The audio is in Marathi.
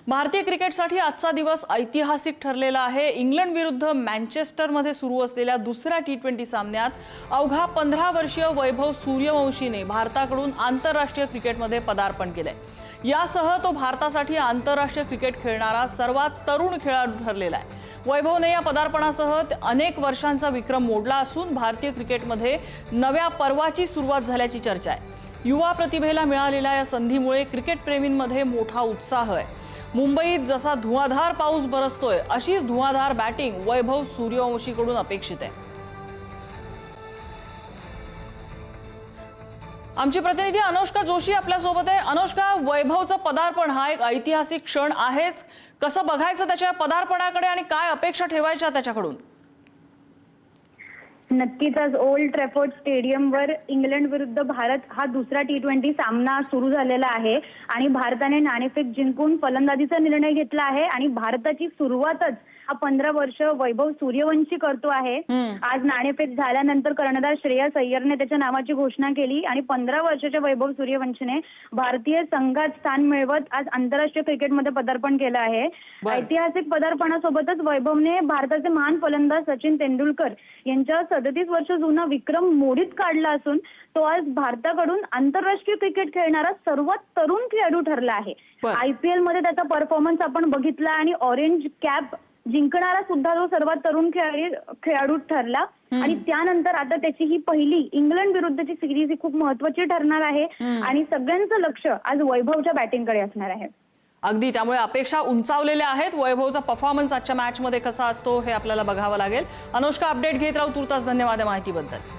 भारतीय क्रिकेटसाठी आजचा दिवस ऐतिहासिक ठरलेला आहे। इंग्लंड विरुद्ध मँचेस्टरमध्ये सुरू असलेल्या दुसऱ्या टी20 सामन्यात अवघा 15 वर्षीय वैभव सूर्यवंशीने भारताकडून आंतरराष्ट्रीय क्रिकेटमध्ये पदार्पण केलंय। यासह तो भारतासाठी आंतरराष्ट्रीय क्रिकेट खेळणारा सर्वात तरुण खेळाडू ठरलेला आहे। वैभवने या पदार्पणासह अनेक वर्षांचा विक्रम मोडला असून भारतीय क्रिकेटमध्ये नव्या पर्वाची सुरुवात झाल्याची चर्चा आहे। युवा प्रतिभेला मिळालेल्या या संधीमुळे क्रिकेट प्रेमींमध्ये मोठा उत्साह आहे। मुंबईत जसा धुआधार पाऊस बरसतोय अशीच धुआधार बॅटिंग वैभव सूर्यवंशीकडून अपेक्षित आहे। आमची प्रतिनिधी अनुष्का जोशी आपल्या सोबत आहे। अनुष्का, वैभवचं पदार्पण हा एक ऐतिहासिक क्षण आहेच, कसं बघायचं त्याच्या पदार्पणाकडे आणि काय अपेक्षा ठेवायच्या त्याच्याकडून? नक्कीच आज ओल्ड ट्रॅफोर्ड स्टेडियमवर इंग्लंड विरुद्ध भारत हा दुसरा टी20 सामना सुरू झालेला आहे आणि भारताने नाणेफेक जिंकून फलंदाजीचा निर्णय घेतला आहे आणि भारताची सुरुवातच हा 15 वर्ष वैभव सूर्यवंशी करतो आहे। आज नाणेफेक झाल्यानंतर कर्णधार श्रेयस अय्यरने त्याच्या नावाची घोषणा केली आणि 15 वर्षाच्या वैभव सूर्यवंशीने भारतीय संघात स्थान मिळवत आज आंतरराष्ट्रीय क्रिकेटमध्ये पदार्पण केलं आहे। ऐतिहासिक पदार्पणासोबतच वैभवने भारताचे महान फलंदाज सचिन तेंडुलकर यांच्या 37 वर्ष जुना विक्रम मोडीत काढला असून तो आज भारताकडून आंतरराष्ट्रीय क्रिकेट खेळणारा सर्वात तरुण खेळाडू ठरला आहे। IPL मध्ये त्याचा परफॉर्मन्स आपण बघितला आणि ऑरेंज कॅप जिंकणारा सुद्धा जो सर्वात तरुण खेळाडू ठरला आणि त्यानंतर आता त्याची ही पहिली इंग्लंड विरुद्धची सिरीज ही खूप महत्त्वाची ठरणार आहे आणि सगळ्यांचं लक्ष आज वैभवच्या बॅटिंगकडे असणार आहे। अगदी, त्यामुळे अपेक्षा उंचावलेल्या आहेत। वैभवचा परफॉर्मन्स आजच्या मॅच मध्ये कसा असतो हे आपल्याला बघावं लागेल। अनुष्का, अपडेट घेत राहू। तुर्तास धन्यवाद माहितीबद्दल।